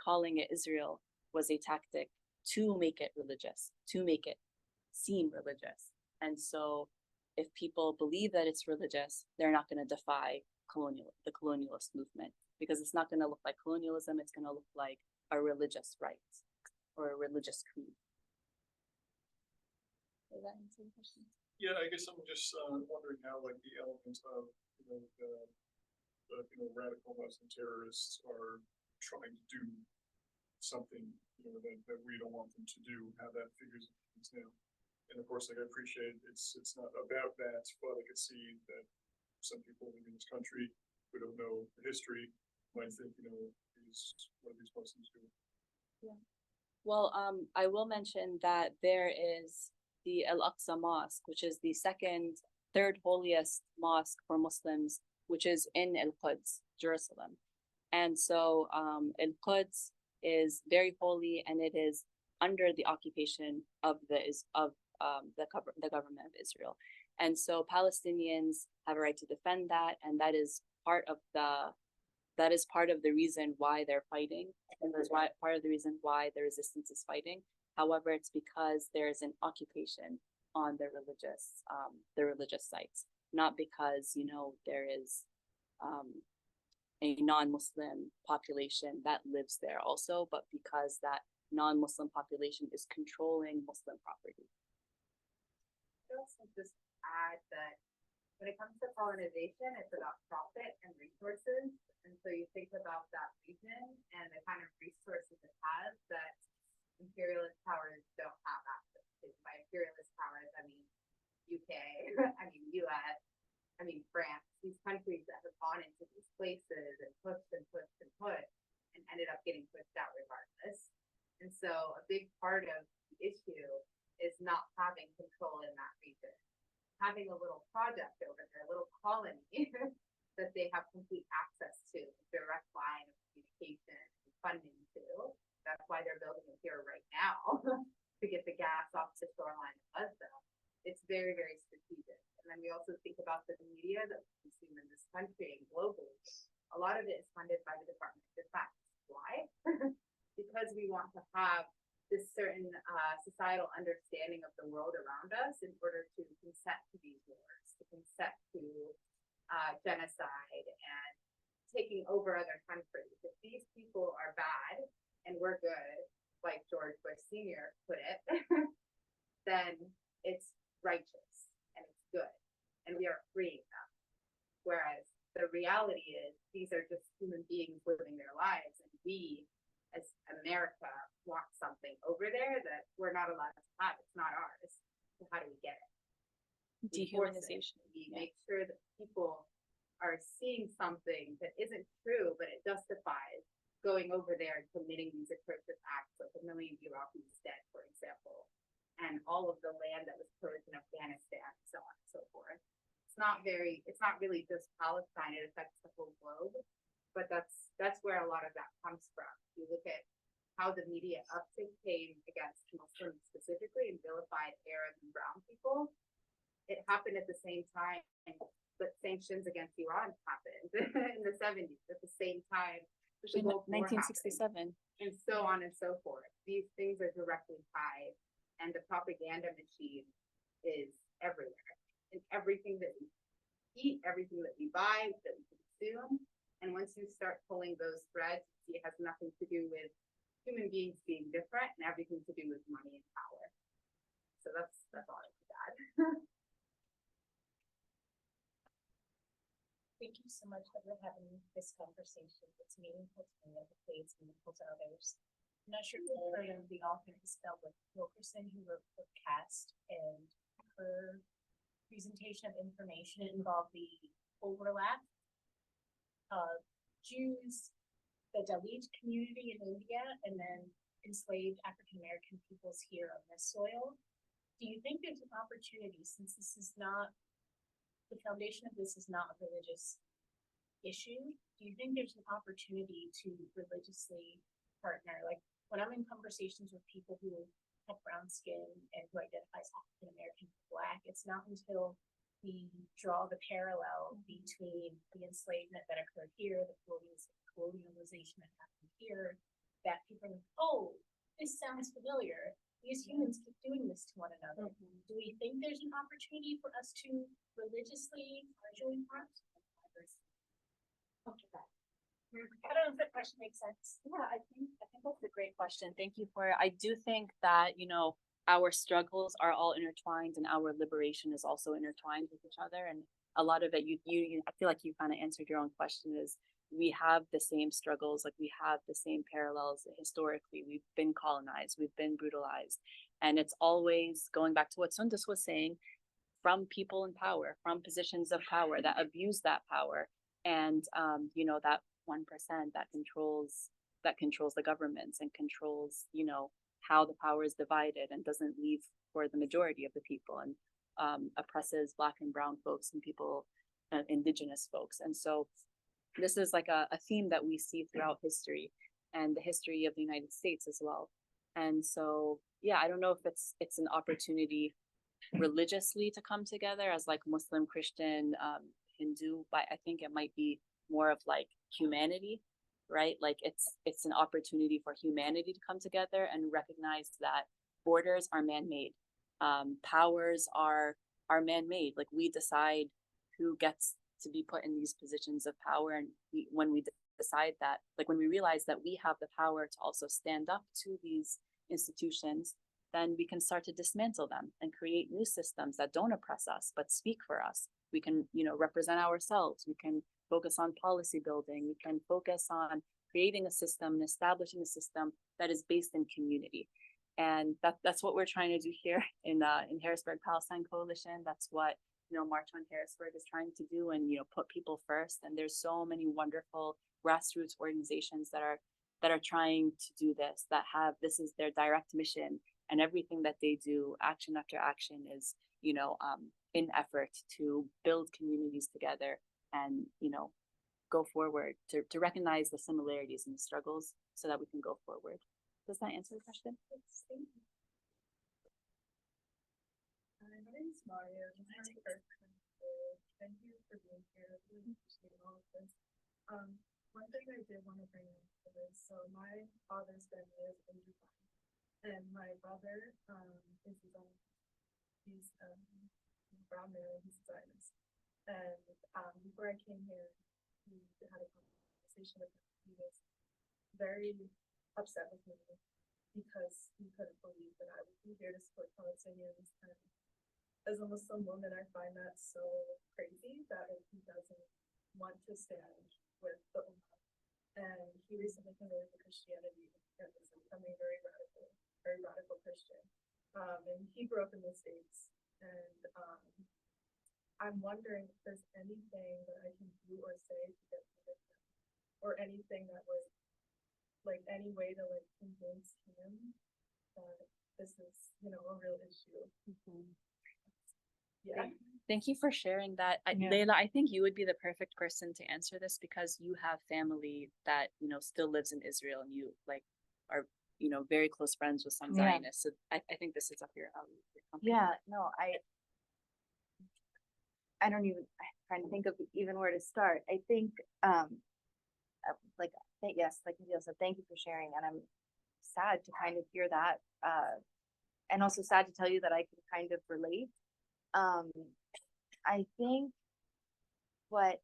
calling it Israel was a tactic to make it religious, to make it seem religious. And so if people believe that it's religious, they're not going to defy the colonialist movement, because it's not going to look like colonialism. It's going to look like a religious right or a religious creed. Does that answer the question? Yeah, I guess I'm just wondering how like the elements of radical Muslim terrorists are trying to do something that we don't want them to do. How that figures into things now. And of course, like I appreciate it's not about that, but I can see that some people living in this country who don't know the history might think what are these Muslims doing? Yeah. Well, I will mention that there is the Al-Aqsa Mosque, which is the third holiest mosque for Muslims, which is in Al-Quds, Jerusalem. And so Al-Quds is very holy, and it is under the occupation of the government of Israel. And so Palestinians have a right to defend that, and that is part of the reason why they're fighting, and that's part of the reason why the resistance is fighting. However, it's because there is an occupation on the religious sites, not because there is a non-Muslim population that lives there also, but because that non-Muslim population is controlling Muslim property. I'd also just add that when it comes to colonization, it's about profit and resources. And so you think about that region and the kind of resources it has that imperialist powers don't have access to. By imperialist powers, I mean UK, I mean US, I mean France, these countries that have gone into these places and pushed and pushed and pushed and ended up getting pushed out regardless. And so a big part of the issue is not having control in that region. Having a little project over there, a little colony that they have complete access to, direct line of communication and funding to. That's why they're building it here right now to get the gas off the shoreline of Gaza. It's very, very strategic. And then we also think about the media that we consume in this country and globally. A lot of it is funded by the Department of Defense. Why? Because we want to have this certain societal understanding of the world around us in order to consent to these wars, to consent to genocide and taking over other countries. If these people are bad and we're good, like George Bush Sr. put it, then it's righteous and it's good, and we are freeing them. Whereas the reality is these are just human beings living their lives, and we as America want something over there that we're not allowed to have. It's not ours. So how do we get it? Dehumanization. We make sure that people are seeing something that isn't true, but it justifies going over there and committing these atrocious acts, like 1 million Iraqis dead, for example, and all of the land that was purged in Afghanistan, and so on and so forth. It's not really just Palestine. It affects the whole globe. But that's where a lot of that comes from. You look at how the media uptick came against Muslims specifically and vilified Arab and brown people. It happened at the same time that sanctions against Iran happened in the 70s. At the same time, the Gulf War 1967. happened, and so on and so forth. These things are directly tied, and the propaganda machine is everywhere. In everything that we eat, everything that we buy, that we consume. And once you start pulling those threads, it has nothing to do with human beings being different and everything to do with money and power. So that's all I would add. Thank you so much for having this conversation. It's meaningful to me, and hopefully it's meaningful to others. I'm not sure if you've heard of the author Isabel Wilkerson, who wrote the book Cast, and her presentation of information involved the overlap Jews, the Dalit community in India, and then enslaved African American peoples here on this soil. Do you think there's an opportunity, since this is not, the foundation of this is not a religious issue, do you think there's an opportunity to religiously partner? Like, when I'm in conversations with people who have brown skin and who identify as African American or Black, it's not until we draw the parallel between the enslavement that occurred here, the colonialization that happened here, that people are like, oh, this sounds familiar. These humans keep doing this to one another. Do we think there's an opportunity for us to religiously join hearts? I don't know if that question makes sense. Yeah, I think that's a great question. Thank you for it. I do think that, our struggles are all intertwined and our liberation is also intertwined with each other. And a lot of it, I feel like you kind of answered your own question, is we have the same struggles, like we have the same parallels historically. We've been colonized, we've been brutalized. And it's always going back to what Sundus was saying, from people in power, from positions of power that abuse that power. And, that 1% that controls the governments and controls, how the power is divided and doesn't leave for the majority of the people, and oppresses Black and brown folks and people, indigenous folks. And so this is like a theme that we see throughout history and the history of the United States as well. And so, yeah, I don't know if it's an opportunity religiously to come together as like Muslim, Christian, Hindu, but I think it might be more of like humanity, right? Like it's an opportunity for humanity to come together and recognize that borders are man-made, powers are man-made. Like, we decide who gets to be put in these positions of power, and when we decide that, like when we realize that we have the power to also stand up to these institutions, then we can start to dismantle them and create new systems that don't oppress us but speak for us. We can, represent ourselves. We can focus on policy building. We can focus on creating a system and establishing a system that is based in community. And that's what we're trying to do here in Harrisburg Palestine Coalition. That's what, March on Harrisburg is trying to do, and, put people first. And there's so many wonderful grassroots organizations that are trying to do this, that have, this is their direct mission, and everything that they do, action after action, is, in effort to build communities together and, go forward, to recognize the similarities and the struggles so that we can go forward. Does that answer the question? Yes, thank you. Hi, my name is Mario. This is my first time here. Thank you for being here. I really appreciate all of this. One thing I did want to bring up to this, so my father's family is in Dubai, and my brother is his own. He's brown male, he's a Zionist. And before I came here, he had a conversation with him. He was very upset with me because he couldn't believe that I would be here to support Palestinians. And as a Muslim woman, I find that so crazy that he doesn't want to stand with the Ummah. And he recently converted to Christianity and is becoming a very radical Christian. And he grew up in the States. And I'm wondering if there's anything that I can do or say to get to him, or anything that would, like, any way to like convince him that this is, a real issue. Yeah. Thank you for sharing that. Layla, I think you would be the perfect person to answer this, because you have family that, still lives in Israel, and you are, very close friends with some Zionists. So I think this is up your alley. Yeah, no, I don't even, I'm trying to think of even where to start. I think, yes, like Nadia said, thank you for sharing. And I'm sad to kind of hear that. And also sad to tell you that I can kind of relate. I think what,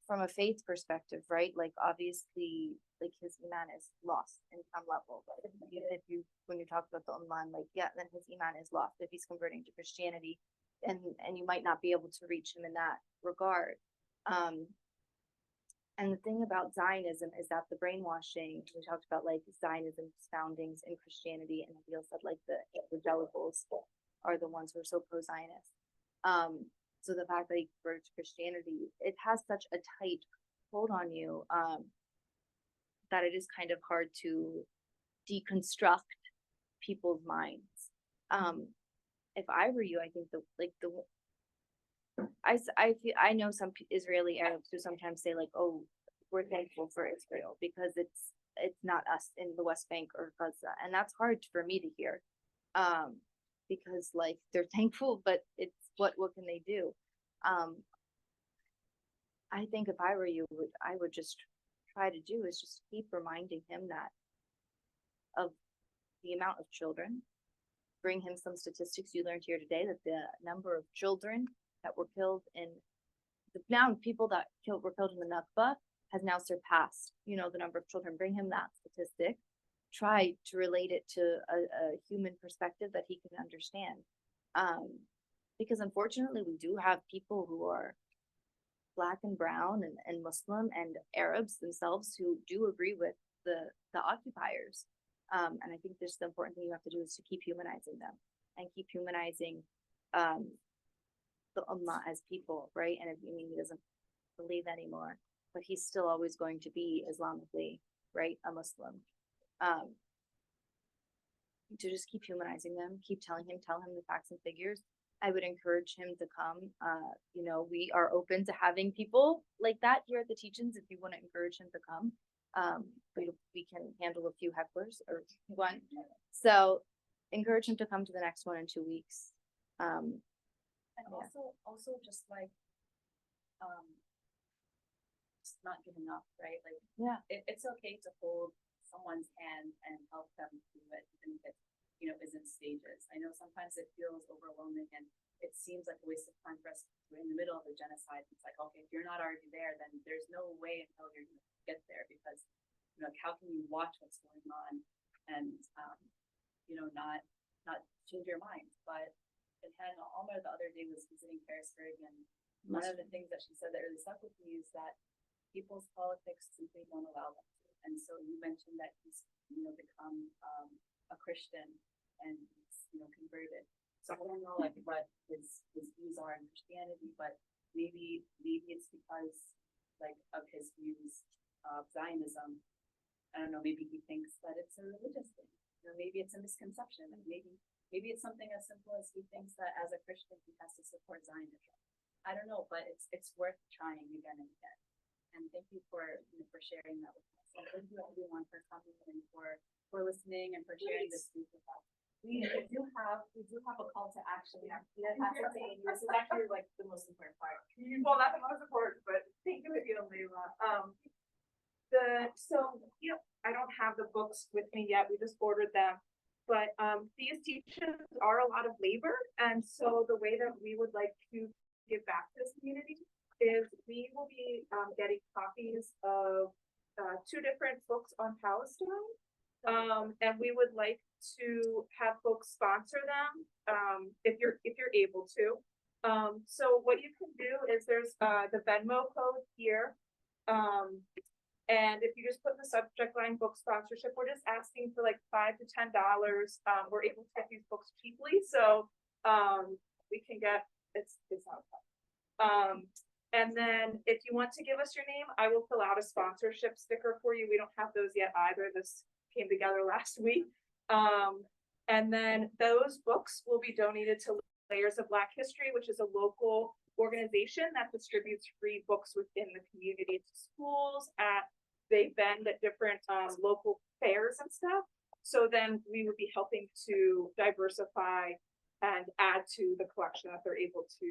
from a faith perspective, right? Like, obviously, like, his iman is lost in some level. But when you talk about the Ummah, like, yeah, then his iman is lost if he's converting to Christianity, and you might not be able to reach him in that regard. And the thing about Zionism is that the brainwashing, we talked about like Zionism's foundings in Christianity, and Nabil said like the evangelicals are the ones who are so pro-Zionist. So the fact that he converted to Christianity, it has such a tight hold on you, that it is kind of hard to deconstruct people's minds. If I were you, I think I know some Israeli Arabs who sometimes say like, oh, we're thankful for Israel because it's not us in the West Bank or Gaza, and that's hard for me to hear, because like they're thankful, but it's what can they do? I think if I were you, I would just try to do is just keep reminding him that of the amount of children. Bring him some statistics you learned here today, that the number of children that were killed in the amount of people that were killed in the Nakba has now surpassed, the number of children. Bring him that statistic. Try to relate it to a human perspective that he can understand. Because unfortunately, we do have people who are Black and brown and Muslim and Arabs themselves who do agree with the occupiers. And I think the important thing you have to do is to keep humanizing them and keep humanizing the Ummah as people, right? And he doesn't believe anymore, but he's still always going to be Islamically, right, a Muslim. To just keep humanizing them, tell him the facts and figures. I would encourage him to come. We are open to having people like that here at the teach-ins if you want to encourage him to come. We can handle a few hecklers or one. So encourage him to come to the next one in 2 weeks. And Yeah. also just like, just not giving up, right? Like, Yeah. it's okay to hold someone's hand and help them through it, even if it, is in stages. I know sometimes it feels overwhelming and it seems like a waste of time for us. We're in the middle of a genocide. It's like, okay, if you're not already there, then there's no way until you're going to get there, because, how can you watch what's going on and, not change your mind? But it had Alma the other day was visiting Harrisburg, and one of the things that she said that really stuck with me is that people's politics simply don't allow them to. And so you mentioned that he's, become a Christian and he's, converted. So I don't know like what his views are in Christianity, but maybe it's because like of his views of Zionism. I don't know, maybe he thinks that it's a religious thing. Maybe it's a misconception, and maybe it's something as simple as he thinks that as a Christian he has to support Zionism. I don't know, but it's worth trying again and again. And thank you for sharing that with us. And thank you everyone for coming and for listening and for sharing this with us. We do have a call to action. This is actually like the most important part. Well, not the most important, but thank you again, Layla. I don't have the books with me yet. We just ordered them. But these teachers are a lot of labor. And so the way that we would like to give back to this community is we will be getting copies of 2 different books on Palestine. And we would like to have folks sponsor them if you're able to. So what you can do is there's the Venmo code here. And if you just put in the subject line book sponsorship, we're just asking for like $5 to $10. We're able to get these books cheaply, so we can get it's not fun. And then if you want to give us your name, I will fill out a sponsorship sticker for you. We don't have those yet either. This came together last week. And then those books will be donated to Layers of Black History, which is a local organization that distributes free books within the community to schools. They vend at different local fairs and stuff. So then we would be helping to diversify and add to the collection that they're able to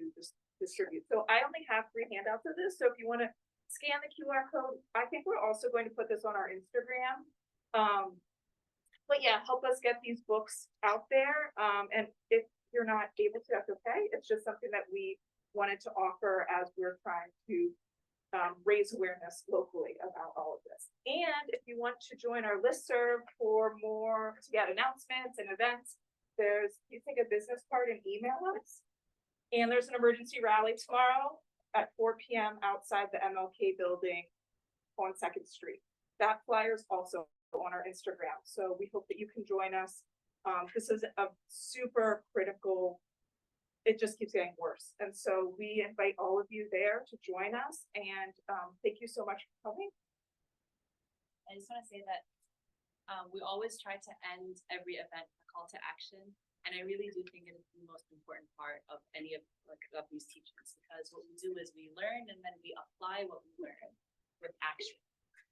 distribute. So I only have 3 handouts of this. So if you want to scan the QR code, I think we're also going to put this on our Instagram. But yeah, help us get these books out there. And if you're not able to, that's okay. It's just something that we wanted to offer as we're trying to raise awareness locally about all of this. And if you want to join our listserv for more, to get announcements and events, you take a business card and email us. And there's an emergency rally tomorrow at 4 p.m. outside the MLK building on 2nd Street. That flyer is also on our Instagram. So we hope that you can join us. This is a super critical it just keeps getting worse. And so we invite all of you there to join us, and thank you so much for coming. I just want to say that we always try to end every event with a call to action. And I really do think it is the most important part of any of these teachings, because what we do is we learn and then we apply what we learn with action.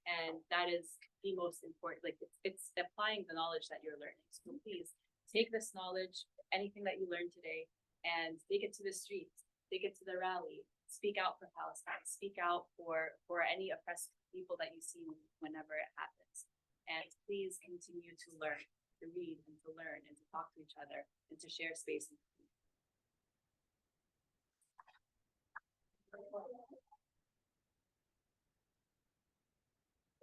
And that is the most important, like it's applying the knowledge that you're learning. So please take this knowledge, anything that you learned today, and take it to the streets, take it to the rally, speak out for Palestine, speak out for any oppressed people that you see whenever it happens. And please continue to learn, to read and to learn and to talk to each other and to share space.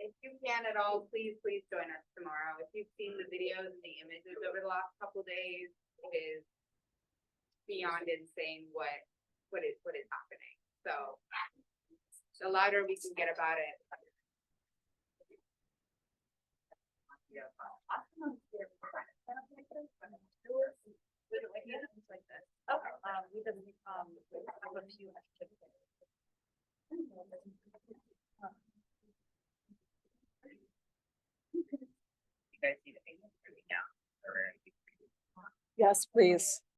If you can at all, please join us tomorrow. If you've seen the videos and the images over the last couple days, it is beyond insane what is happening. So the louder we can get about it. Yes, please.